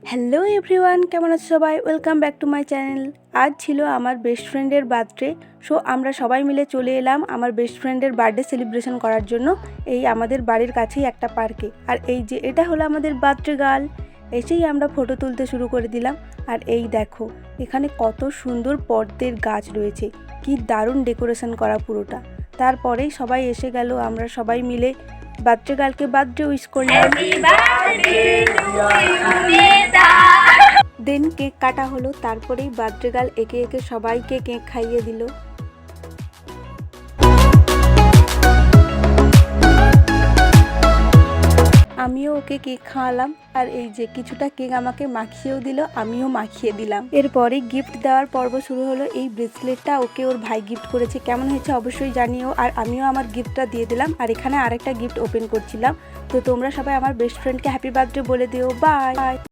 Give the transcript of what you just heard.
Hello everyone, কেমন আছো সবাই? Welcome back to my channel. আজ ছিল আমার বেস্ট ফ্রেন্ডের বার্থডে। সো আমরা সবাই মিলে চলে এলাম আমার বেস্ট ফ্রেন্ডের বার্থডে সেলিব্রেশন করার জন্য এই আমাদের বাড়ির কাছেই একটা পার্কে। আর এই যে এটা হলো আমাদের বার্থডে গার্ল। এসেই আমরা ফটো তুলতে শুরু করে দিলাম। আর এই দেখো এখানে কত সুন্দর পদ্মের গাছ রয়েছে, কি দারুণ ডেকোরেশন করা পুরোটা। তারপরেই সবাই এসে গেল, আমরা সবাই মিলে বার্থডে গার্লকে বার্থডে উইশ করলাম। দেন কেক কাটা হলো, তারপরেই বার্থডে গার্ল একে একে সবাইকে কেক খাইয়ে দিল। আমিও ওকে কেক খাওয়ালাম, আর এই যে কিছুটা কেক আমাকে মাখিয়েও দিল, আমিও মাখিয়ে দিলাম। এরপরে গিফট দেওয়ার পর্ব শুরু হলো। এই ব্রেসলেটটা ওকে ওর ভাই গিফট করেছে, কেমন হয়েছে অবশ্যই জানিও। আর আমিও আমার গিফটটা দিয়ে দিলাম, আর এখানে আরেকটা গিফট ওপেন করছিলাম। তো তোমরা সবাই আমার বেস্ট ফ্রেন্ডকে হ্যাপি বার্থডে বলে দিও। বাই।